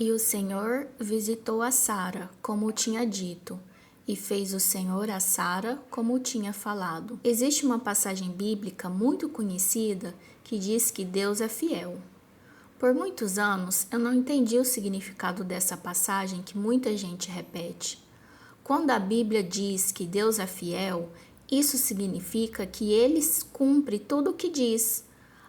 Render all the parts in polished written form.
E o Senhor visitou a Sara, como tinha dito, e fez o Senhor a Sara como tinha falado. Existe uma passagem bíblica muito conhecida que diz que Deus é fiel. Por muitos anos eu não entendi o significado dessa passagem que muita gente repete. Quando a Bíblia diz que Deus é fiel, isso significa que ele cumpre tudo o que diz.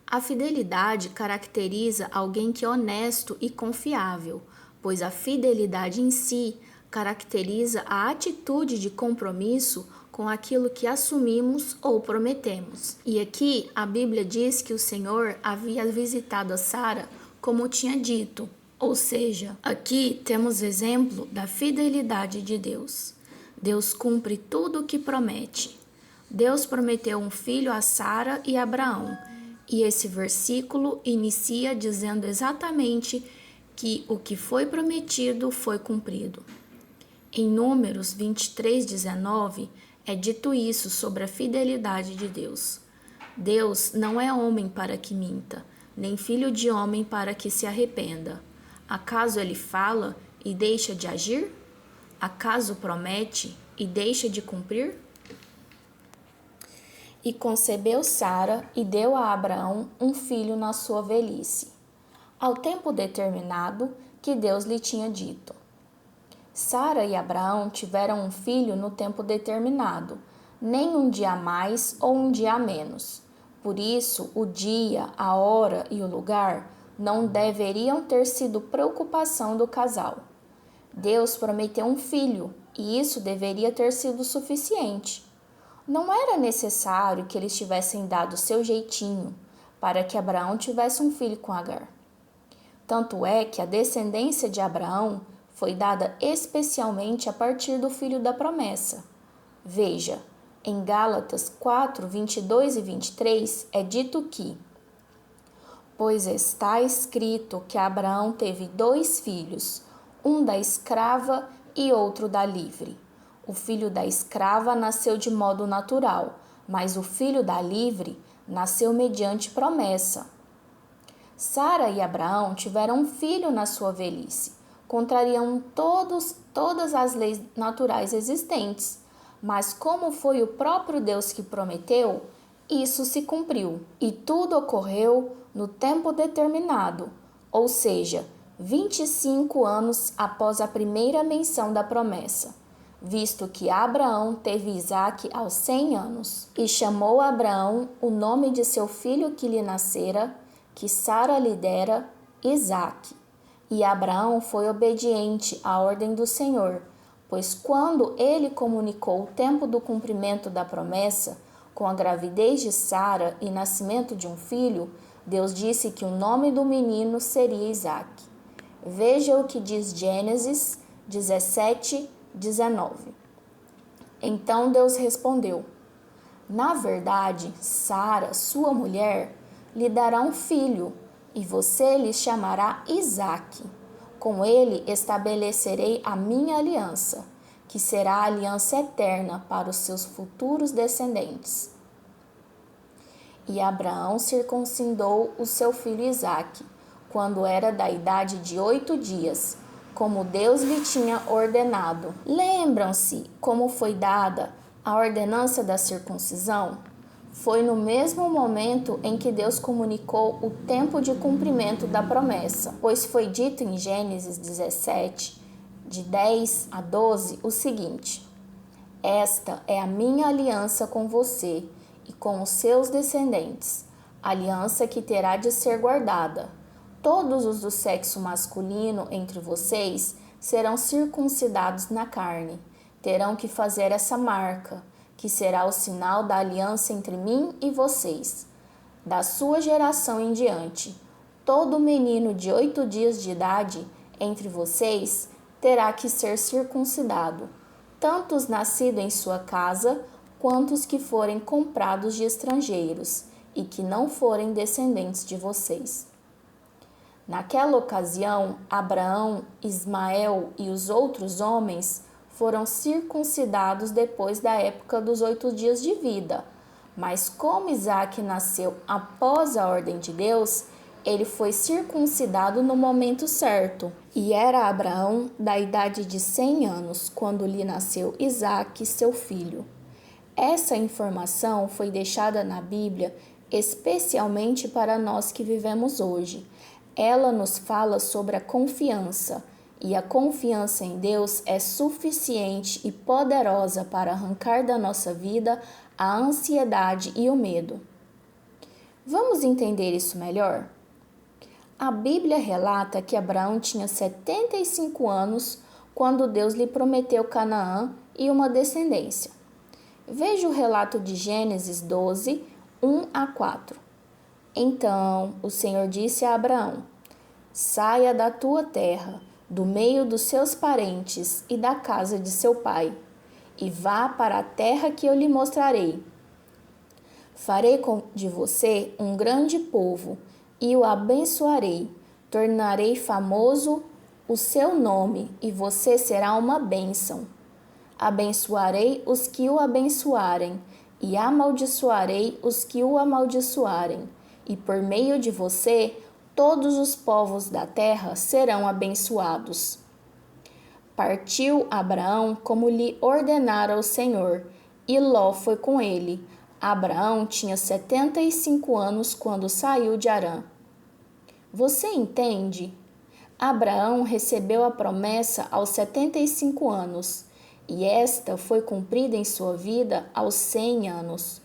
A fidelidade caracteriza alguém que é honesto e confiável, pois a fidelidade em si caracteriza a atitude de compromisso com aquilo que assumimos ou prometemos. E aqui a Bíblia diz que o Senhor havia visitado a Sara como tinha dito, ou seja, aqui temos exemplo da fidelidade de Deus. Deus cumpre tudo o que promete. Deus prometeu um filho a Sara e Abraão. E esse versículo inicia dizendo exatamente que o que foi prometido foi cumprido. Em Números 23:19 é dito isso sobre a fidelidade de Deus. Deus não é homem para que minta, nem filho de homem para que se arrependa. Acaso ele fala e deixa de agir? Acaso promete e deixa de cumprir? E concebeu Sara e deu a Abraão um filho na sua velhice, ao tempo determinado que Deus lhe tinha dito. Sara e Abraão tiveram um filho no tempo determinado, nem um dia a mais ou um dia a menos. Por isso, o dia, a hora e o lugar não deveriam ter sido preocupação do casal. Deus prometeu um filho, e isso deveria ter sido suficiente. Não era necessário que eles tivessem dado seu jeitinho para que Abraão tivesse um filho com Agar. Tanto é que a descendência de Abraão foi dada especialmente a partir do filho da promessa. Veja, em Gálatas 4:22 e 23 é dito que: pois está escrito que Abraão teve 2 filhos, um da escrava e outro da livre. O filho da escrava nasceu de modo natural, mas o filho da livre nasceu mediante promessa. Sara e Abraão tiveram um filho na sua velhice, contrariam todas as leis naturais existentes, mas como foi o próprio Deus que prometeu, isso se cumpriu, e tudo ocorreu no tempo determinado, ou seja, 25 anos após a primeira menção da promessa, visto que Abraão teve Isaque aos 100 anos, e chamou Abraão o nome de seu filho que lhe nascera, que Sara lhe dera, Isaque. E Abraão foi obediente à ordem do Senhor, pois quando ele comunicou o tempo do cumprimento da promessa, com a gravidez de Sara e nascimento de um filho, Deus disse que o nome do menino seria Isaque. Veja o que diz Gênesis 17:19. Então Deus respondeu: na verdade, Sara, sua mulher, lhe dará um filho, e você lhe chamará Isaque. Com ele estabelecerei a minha aliança, que será a aliança eterna para os seus futuros descendentes. E Abraão circuncidou o seu filho Isaque, quando era da idade de 8 dias, como Deus lhe tinha ordenado. Lembram-se como foi dada a ordenança da circuncisão? Foi no mesmo momento em que Deus comunicou o tempo de cumprimento da promessa, pois foi dito em Gênesis 17, de 10 a 12, o seguinte: esta é a minha aliança com você e com os seus descendentes, aliança que terá de ser guardada. Todos os do sexo masculino entre vocês serão circuncidados na carne. Terão que fazer essa marca, que será o sinal da aliança entre mim e vocês. Da sua geração em diante, todo menino de 8 dias de idade entre vocês terá que ser circuncidado, tanto os nascidos em sua casa, quanto os que forem comprados de estrangeiros e que não forem descendentes de vocês. Naquela ocasião, Abraão, Ismael e os outros homens foram circuncidados depois da época dos 8 dias de vida. Mas como Isaque nasceu após a ordem de Deus, ele foi circuncidado no momento certo. E era Abraão da idade de 100 anos, quando lhe nasceu Isaque, seu filho. Essa informação foi deixada na Bíblia especialmente para nós que vivemos hoje. Ela nos fala sobre a confiança, e a confiança em Deus é suficiente e poderosa para arrancar da nossa vida a ansiedade e o medo. Vamos entender isso melhor? A Bíblia relata que Abraão tinha 75 anos quando Deus lhe prometeu Canaã e uma descendência. Veja o relato de Gênesis 12, 1 a 4. Então o Senhor disse a Abraão: saia da tua terra, do meio dos seus parentes e da casa de seu pai, e vá para a terra que eu lhe mostrarei. Farei de você um grande povo, e o abençoarei. Tornarei famoso o seu nome, e você será uma bênção. Abençoarei os que o abençoarem, e amaldiçoarei os que o amaldiçoarem. E por meio de você, todos os povos da terra serão abençoados. Partiu Abraão como lhe ordenara o Senhor, e Ló foi com ele. Abraão tinha 75 anos quando saiu de Harã. Você entende? Abraão recebeu a promessa aos 75 anos, e esta foi cumprida em sua vida aos 100 anos.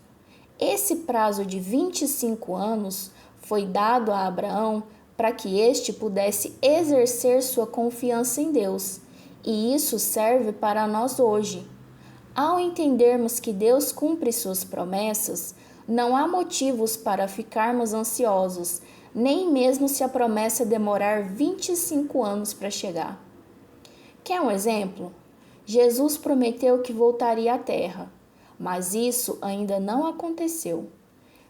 Esse prazo de 25 anos foi dado a Abraão para que este pudesse exercer sua confiança em Deus, e isso serve para nós hoje. Ao entendermos que Deus cumpre suas promessas, não há motivos para ficarmos ansiosos, nem mesmo se a promessa demorar 25 anos para chegar. Quer um exemplo? Jesus prometeu que voltaria à Terra, mas isso ainda não aconteceu.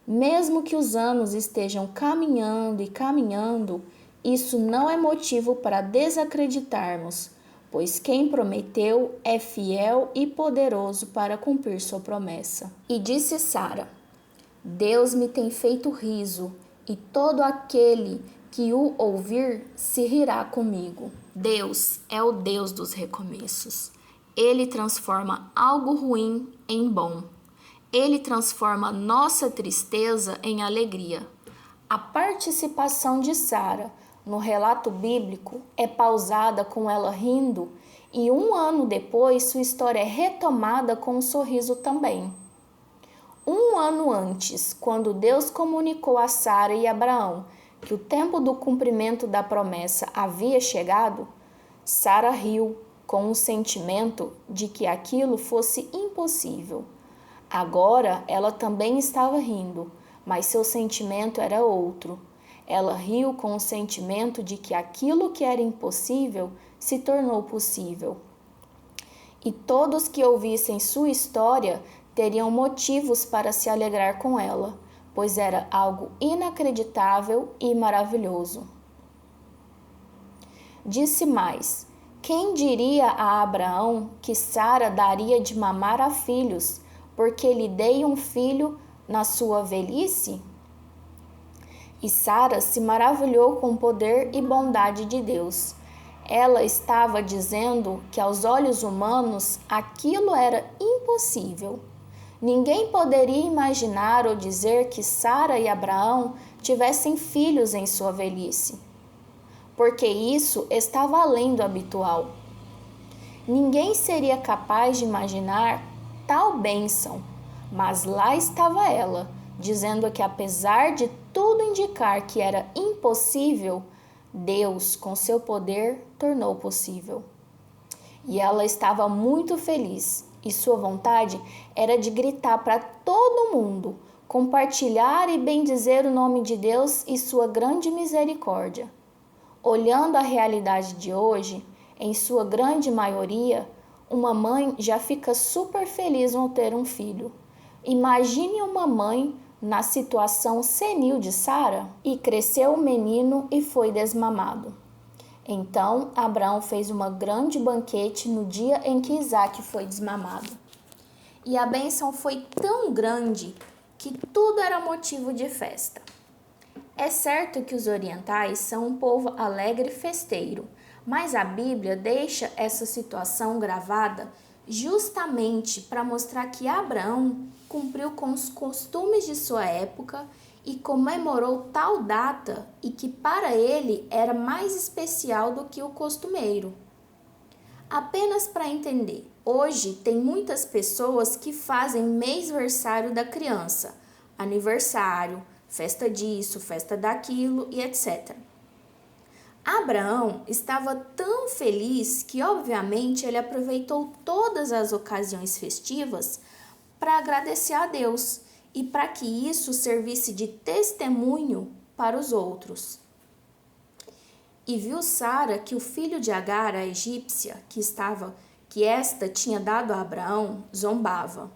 Mesmo que os anos estejam caminhando e caminhando, isso não é motivo para desacreditarmos, pois quem prometeu é fiel e poderoso para cumprir sua promessa. E disse Sara: Deus me tem feito riso, e todo aquele que o ouvir se rirá comigo. Deus é o Deus dos recomeços. Ele transforma algo ruim em bom. Ele transforma nossa tristeza em alegria. A participação de Sara no relato bíblico é pausada com ela rindo, e 1 ano depois sua história é retomada com um sorriso também. 1 ano antes, quando Deus comunicou a Sara e Abraão que o tempo do cumprimento da promessa havia chegado, Sara riu com o sentimento de que aquilo fosse impossível. Agora ela também estava rindo, mas seu sentimento era outro. Ela riu com o sentimento de que aquilo que era impossível se tornou possível. E todos que ouvissem sua história teriam motivos para se alegrar com ela, pois era algo inacreditável e maravilhoso. Disse mais: quem diria a Abraão que Sara daria de mamar a filhos, porque lhe dei um filho na sua velhice? E Sara se maravilhou com o poder e bondade de Deus. Ela estava dizendo que aos olhos humanos aquilo era impossível. Ninguém poderia imaginar ou dizer que Sara e Abraão tivessem filhos em sua velhice, porque isso estava além do habitual. Ninguém seria capaz de imaginar tal bênção, mas lá estava ela, dizendo que apesar de tudo indicar que era impossível, Deus, com seu poder, tornou possível. E ela estava muito feliz, e sua vontade era de gritar para todo mundo, compartilhar e bendizer o nome de Deus e sua grande misericórdia. Olhando a realidade de hoje, em sua grande maioria, uma mãe já fica super feliz ao ter um filho. Imagine uma mãe na situação senil de Sara, e cresceu o menino e foi desmamado. Então, Abraão fez um grande banquete no dia em que Isaque foi desmamado. E a bênção foi tão grande que tudo era motivo de festa. É certo que os orientais são um povo alegre e festeiro, mas a Bíblia deixa essa situação gravada justamente para mostrar que Abraão cumpriu com os costumes de sua época e comemorou tal data e que para ele era mais especial do que o costumeiro. Apenas para entender, hoje tem muitas pessoas que fazem mêsversário da criança, aniversário, festa disso, festa daquilo e etc. Abraão estava tão feliz que, obviamente, ele aproveitou todas as ocasiões festivas para agradecer a Deus e para que isso servisse de testemunho para os outros. E viu Sara que o filho de Agar, a egípcia, que esta tinha dado a Abraão, zombava.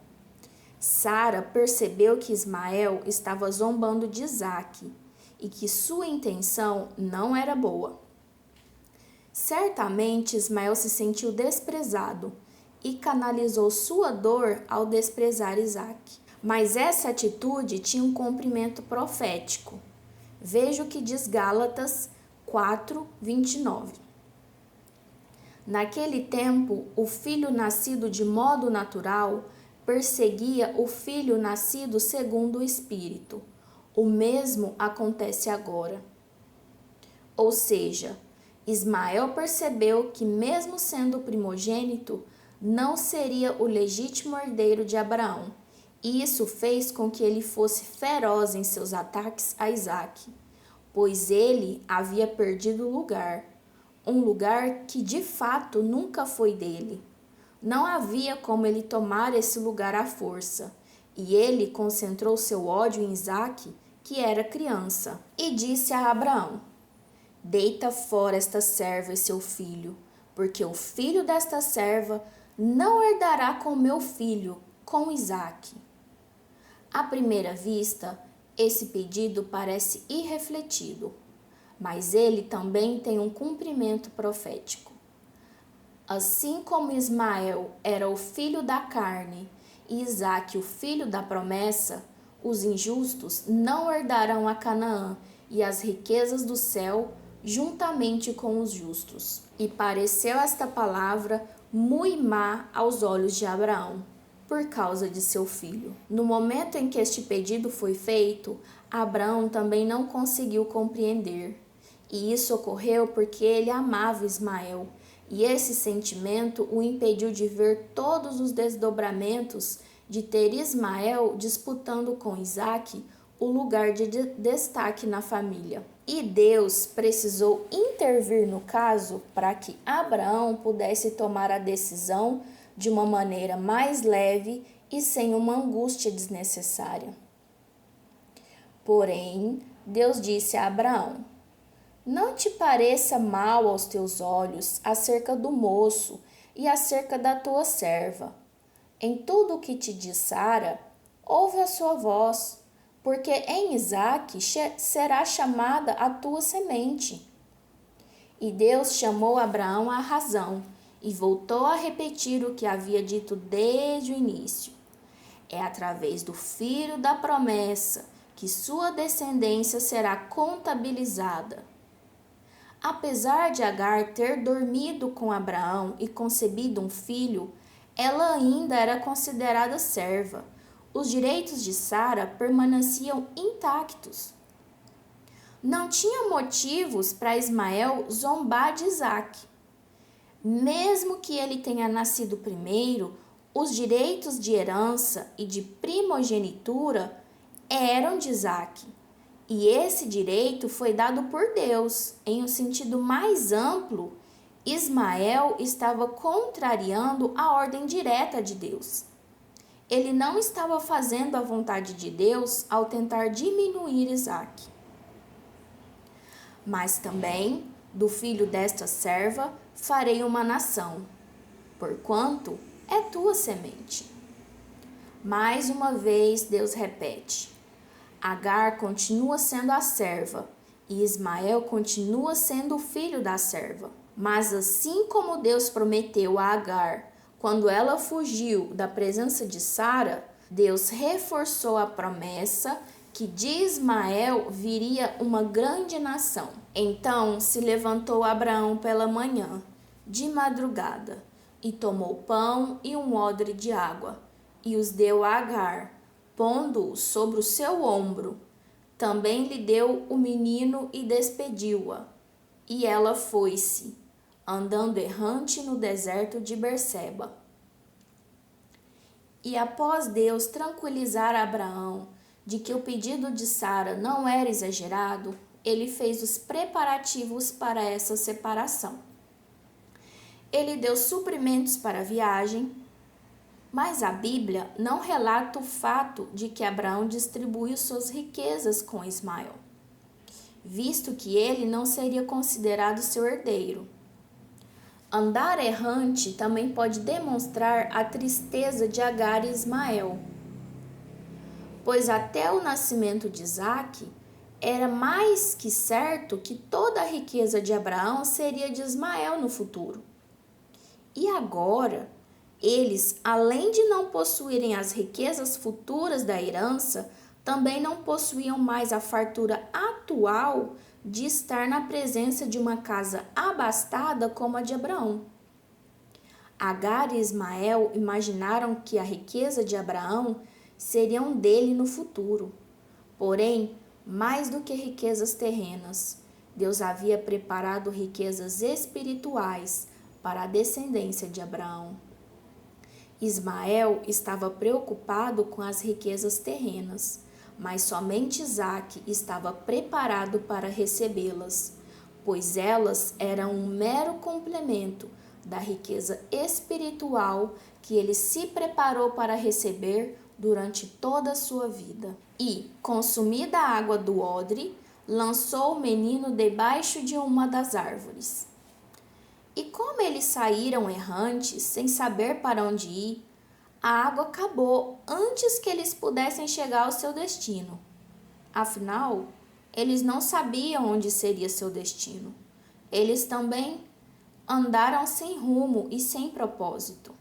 Sara percebeu que Ismael estava zombando de Isaque e que sua intenção não era boa. Certamente Ismael se sentiu desprezado e canalizou sua dor ao desprezar Isaque. Mas essa atitude tinha um cumprimento profético. Veja o que diz Gálatas 4:29. Naquele tempo, o filho nascido de modo natural perseguia o filho nascido segundo o Espírito. O mesmo acontece agora. Ou seja, Ismael percebeu que, mesmo sendo primogênito, não seria o legítimo herdeiro de Abraão, e isso fez com que ele fosse feroz em seus ataques a Isaque, pois ele havia perdido o lugar, um lugar que de fato nunca foi dele. Não havia como ele tomar esse lugar à força, e ele concentrou seu ódio em Isaque, que era criança, e disse a Abraão: deita fora esta serva e seu filho, porque o filho desta serva não herdará com meu filho, com Isaque. À primeira vista, esse pedido parece irrefletido, mas ele também tem um cumprimento profético. Assim como Ismael era o filho da carne e Isaque o filho da promessa, os injustos não herdarão a Canaã e as riquezas do céu juntamente com os justos. E pareceu esta palavra muito má aos olhos de Abraão, por causa de seu filho. No momento em que este pedido foi feito, Abraão também não conseguiu compreender. E isso ocorreu porque ele amava Ismael, e esse sentimento o impediu de ver todos os desdobramentos de ter Ismael disputando com Isaque o lugar de destaque na família. E Deus precisou intervir no caso para que Abraão pudesse tomar a decisão de uma maneira mais leve e sem uma angústia desnecessária. Porém, Deus disse a Abraão: não te pareça mal aos teus olhos acerca do moço e acerca da tua serva. Em tudo o que te diz Sara, ouve a sua voz, porque em Isaque será chamada a tua semente. E Deus chamou Abraão à razão e voltou a repetir o que havia dito desde o início. É através do filho da promessa que sua descendência será contabilizada. Apesar de Agar ter dormido com Abraão e concebido um filho, ela ainda era considerada serva. Os direitos de Sara permaneciam intactos. Não tinha motivos para Ismael zombar de Isaque. Mesmo que ele tenha nascido primeiro, os direitos de herança e de primogenitura eram de Isaque. E esse direito foi dado por Deus. Em um sentido mais amplo, Ismael estava contrariando a ordem direta de Deus. Ele não estava fazendo a vontade de Deus ao tentar diminuir Isaque. Mas também, do filho desta serva, farei uma nação, porquanto é tua semente. Mais uma vez, Deus repete: Agar continua sendo a serva e Ismael continua sendo o filho da serva. Mas assim como Deus prometeu a Agar quando ela fugiu da presença de Sara, Deus reforçou a promessa que de Ismael viria uma grande nação. Então se levantou Abraão pela manhã, de madrugada, e tomou pão e um odre de água, e os deu a Agar, pondo-o sobre o seu ombro. Também lhe deu o menino e despediu-a. E ela foi-se, andando errante no deserto de Berseba. E após Deus tranquilizar Abraão de que o pedido de Sara não era exagerado, ele fez os preparativos para essa separação. Ele deu suprimentos para a viagem, mas a Bíblia não relata o fato de que Abraão distribuiu suas riquezas com Ismael, visto que ele não seria considerado seu herdeiro. Andar errante também pode demonstrar a tristeza de Agar e Ismael, pois até o nascimento de Isaque, era mais que certo que toda a riqueza de Abraão seria de Ismael no futuro. E agora, eles, além de não possuírem as riquezas futuras da herança, também não possuíam mais a fartura atual de estar na presença de uma casa abastada como a de Abraão. Agar e Ismael imaginaram que a riqueza de Abraão seriam dele no futuro. Porém, mais do que riquezas terrenas, Deus havia preparado riquezas espirituais para a descendência de Abraão. Ismael estava preocupado com as riquezas terrenas, mas somente Isaque estava preparado para recebê-las, pois elas eram um mero complemento da riqueza espiritual que ele se preparou para receber durante toda a sua vida. E, consumida a água do odre, lançou o menino debaixo de uma das árvores. E como eles saíram errantes, sem saber para onde ir, a água acabou antes que eles pudessem chegar ao seu destino. Afinal, eles não sabiam onde seria seu destino. Eles também andaram sem rumo e sem propósito.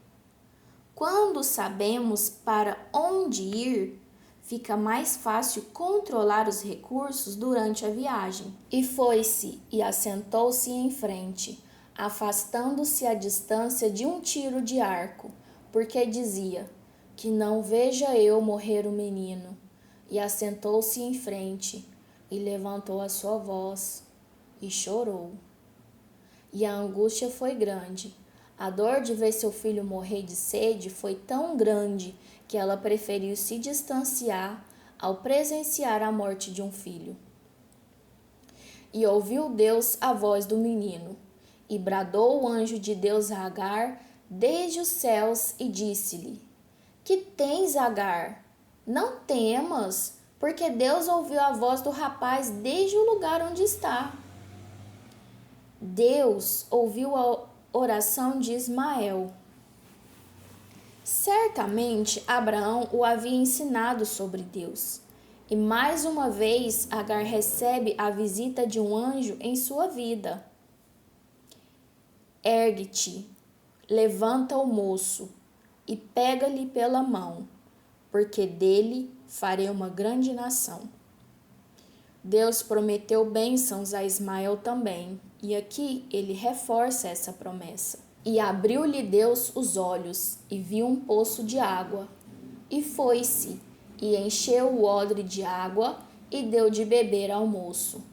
Quando sabemos para onde ir, fica mais fácil controlar os recursos durante a viagem. E foi-se e assentou-se em frente, afastando-se à distância de um tiro de arco, porque dizia: que não veja eu morrer o menino. E assentou-se em frente, e levantou a sua voz, e chorou. E a angústia foi grande. A dor de ver seu filho morrer de sede foi tão grande que ela preferiu se distanciar ao presenciar a morte de um filho. E ouviu Deus a voz do menino, e bradou o anjo de Deus a Agar desde os céus e disse-lhe: que tens, Agar? Não temas, porque Deus ouviu a voz do rapaz desde o lugar onde está. Deus ouviu a oração de Ismael. Certamente Abraão o havia ensinado sobre Deus. E mais uma vez Agar recebe a visita de um anjo em sua vida. Ergue-te, levanta o moço e pega-lhe pela mão, porque dele farei uma grande nação. Deus prometeu bênçãos a Ismael também, e aqui ele reforça essa promessa. E abriu-lhe Deus os olhos, e viu um poço de água, e foi-se, e encheu o odre de água, e deu de beber ao moço.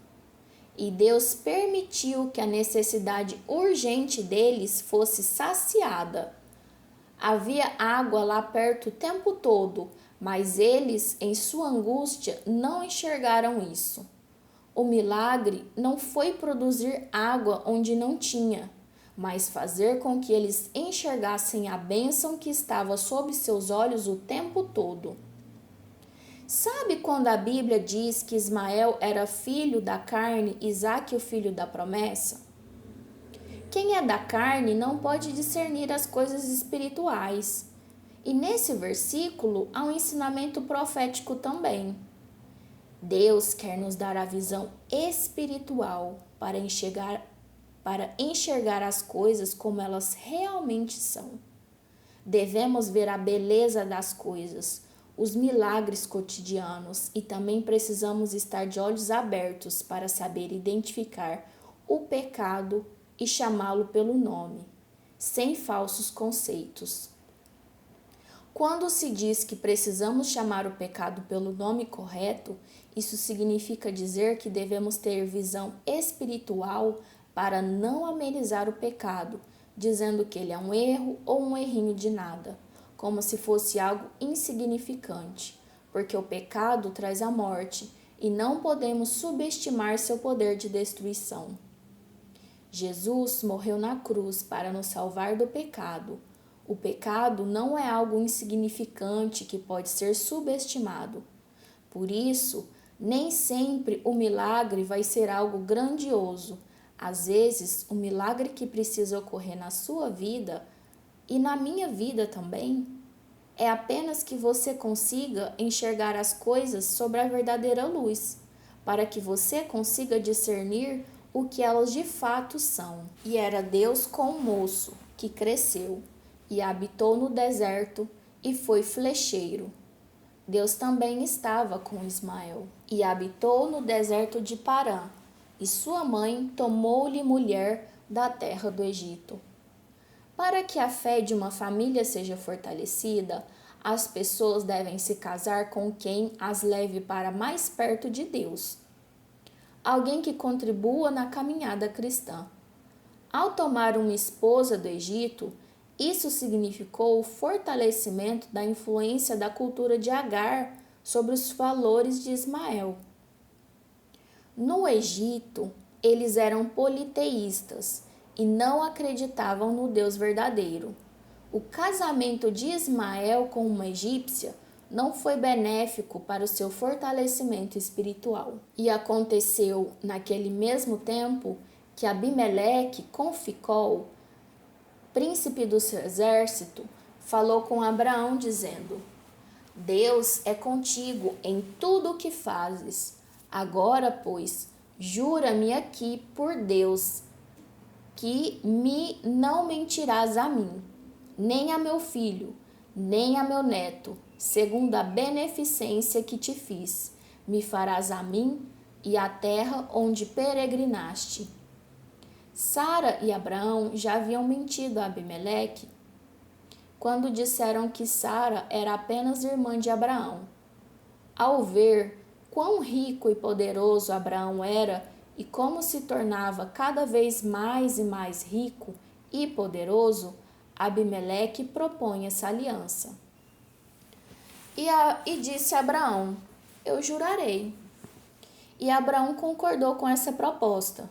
E Deus permitiu que a necessidade urgente deles fosse saciada. Havia água lá perto o tempo todo, mas eles, em sua angústia, não enxergaram isso. O milagre não foi produzir água onde não tinha, mas fazer com que eles enxergassem a bênção que estava sob seus olhos o tempo todo. Sabe quando a Bíblia diz que Ismael era filho da carne e Isaque o filho da promessa? Quem é da carne não pode discernir as coisas espirituais. E nesse versículo há um ensinamento profético também. Deus quer nos dar a visão espiritual para enxergar as coisas como elas realmente são. Devemos ver a beleza das coisas, os milagres cotidianos e também precisamos estar de olhos abertos para saber identificar o pecado e chamá-lo pelo nome, sem falsos conceitos. Quando se diz que precisamos chamar o pecado pelo nome correto, isso significa dizer que devemos ter visão espiritual para não amenizar o pecado, dizendo que ele é um erro ou um errinho de nada, como se fosse algo insignificante, porque o pecado traz a morte e não podemos subestimar seu poder de destruição. Jesus morreu na cruz para nos salvar do pecado. O pecado não é algo insignificante que pode ser subestimado. Por isso, nem sempre o milagre vai ser algo grandioso. Às vezes, o milagre que precisa ocorrer na sua vida e na minha vida também é apenas que você consiga enxergar as coisas sob a verdadeira luz, para que você consiga discernir o que elas de fato são. E era Deus com o moço que cresceu e habitou no deserto e foi flecheiro. Deus também estava com Ismael e habitou no deserto de Parã, e sua mãe tomou-lhe mulher da terra do Egito. Para que a fé de uma família seja fortalecida, as pessoas devem se casar com quem as leve para mais perto de Deus. Alguém que contribua na caminhada cristã. Ao tomar uma esposa do Egito, isso significou o fortalecimento da influência da cultura de Agar sobre os valores de Ismael. No Egito, eles eram politeístas e não acreditavam no Deus verdadeiro. O casamento de Ismael com uma egípcia não foi benéfico para o seu fortalecimento espiritual. E aconteceu naquele mesmo tempo que Abimeleque com Ficol, príncipe do seu exército, falou com Abraão dizendo: Deus é contigo em tudo o que fazes. Agora, pois, jura-me aqui por Deus que não mentirás a mim, nem a meu filho, nem a meu neto, segundo a beneficência que te fiz, me farás a mim e à terra onde peregrinaste. Sara e Abraão já haviam mentido a Abimeleque quando disseram que Sara era apenas irmã de Abraão. Ao ver quão rico e poderoso Abraão era e como se tornava cada vez mais e mais rico e poderoso, Abimeleque propõe essa aliança. E disse a Abraão: eu jurarei. E Abraão concordou com essa proposta.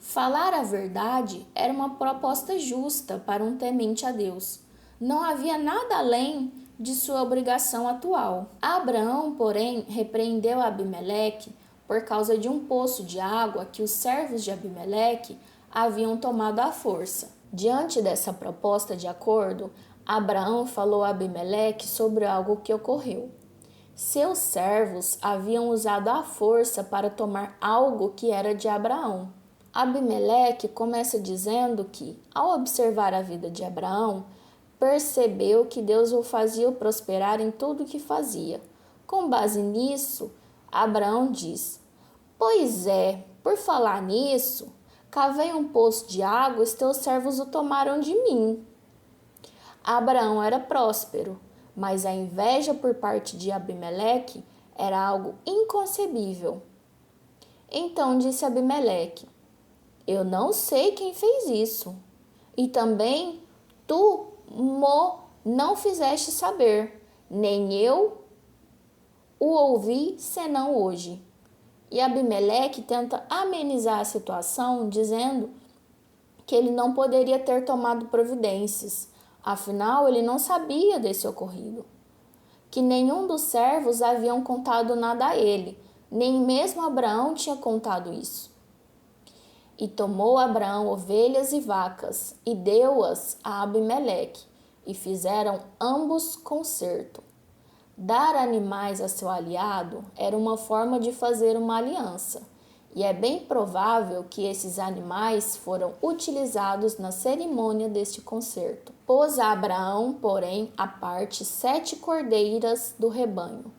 Falar a verdade era uma proposta justa para um temente a Deus. Não havia nada além de sua obrigação atual. Abraão, porém, repreendeu Abimeleque por causa de um poço de água que os servos de Abimeleque haviam tomado à força. Diante dessa proposta de acordo, Abraão falou a Abimeleque sobre algo que ocorreu. Seus servos haviam usado a força para tomar algo que era de Abraão. Abimeleque começa dizendo que, ao observar a vida de Abraão, percebeu que Deus o fazia prosperar em tudo o que fazia. Com base nisso, Abraão diz: pois é, por falar nisso, cavei um poço de água e teus servos o tomaram de mim. Abraão era próspero, mas a inveja por parte de Abimeleque era algo inconcebível. Então disse Abimeleque: eu não sei quem fez isso, e também tu não fizeste saber, nem eu o ouvi senão hoje. E Abimeleque tenta amenizar a situação, dizendo que ele não poderia ter tomado providências, afinal ele não sabia desse ocorrido, que nenhum dos servos haviam contado nada a ele, nem mesmo Abraão tinha contado isso. E tomou Abraão ovelhas e vacas, e deu-as a Abimeleque, e fizeram ambos concerto. Dar animais a seu aliado era uma forma de fazer uma aliança, e é bem provável que esses animais foram utilizados na cerimônia deste concerto. Pôs a Abraão, porém, à parte 7 cordeiras do rebanho.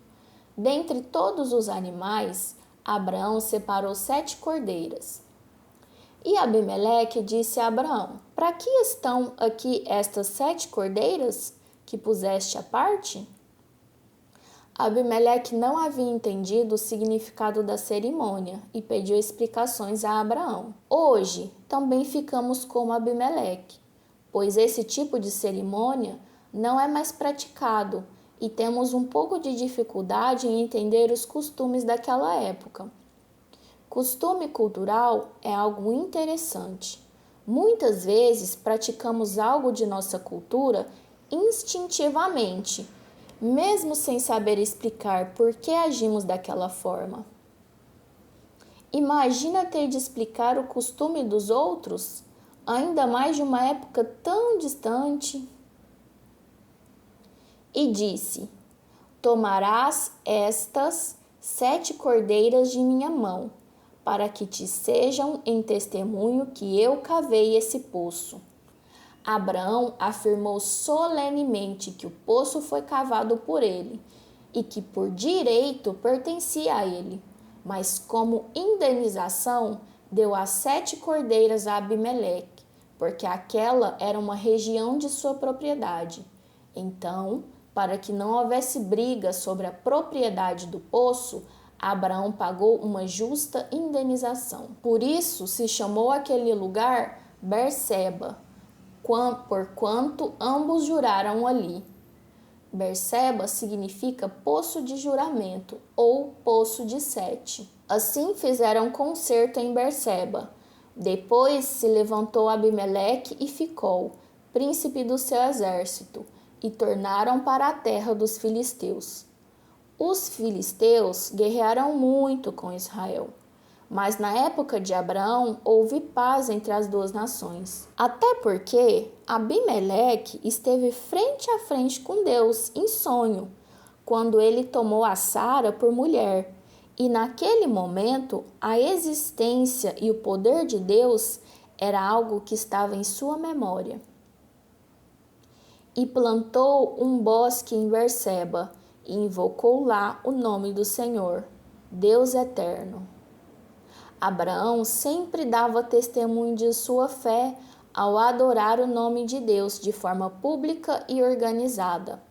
Dentre todos os animais, Abraão separou 7 cordeiras. E Abimeleque disse a Abraão: Para que estão aqui estas 7 cordeiras que puseste à parte? Abimeleque não havia entendido o significado da cerimônia e pediu explicações a Abraão. Hoje, também ficamos como Abimeleque, pois esse tipo de cerimônia não é mais praticado e temos um pouco de dificuldade em entender os costumes daquela época. Costume cultural é algo interessante. Muitas vezes praticamos algo de nossa cultura instintivamente, mesmo sem saber explicar por que agimos daquela forma. Imagina ter de explicar o costume dos outros, ainda mais de uma época tão distante. E disse: Tomarás estas 7 cordeiras de minha mão, para que te sejam em testemunho que eu cavei esse poço. Abraão afirmou solenemente que o poço foi cavado por ele e que por direito pertencia a ele, mas como indenização deu as 7 cordeiras a Abimeleque, porque aquela era uma região de sua propriedade. Então, para que não houvesse briga sobre a propriedade do poço, Abraão pagou uma justa indenização. Por isso se chamou aquele lugar Berseba, porquanto ambos juraram ali. Berseba significa poço de juramento ou poço de 7. Assim fizeram concerto em Berseba. Depois se levantou Abimeleque e ficou, príncipe do seu exército, e tornaram para a terra dos filisteus. Os filisteus guerrearam muito com Israel, mas na época de Abraão houve paz entre as duas nações. Até porque Abimeleque esteve frente a frente com Deus em sonho, quando ele tomou a Sara por mulher. E naquele momento, a existência e o poder de Deus era algo que estava em sua memória. E plantou um bosque em Berseba, e invocou lá o nome do Senhor, Deus eterno. Abraão sempre dava testemunho de sua fé ao adorar o nome de Deus de forma pública e organizada.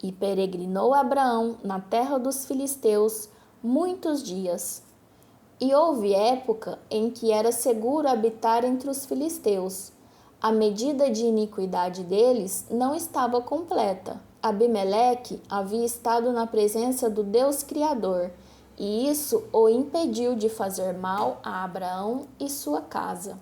E peregrinou Abraão na terra dos filisteus muitos dias. E houve época em que era seguro habitar entre os filisteus. A medida de iniquidade deles não estava completa. Abimeleque havia estado na presença do Deus Criador, e isso o impediu de fazer mal a Abraão e sua casa.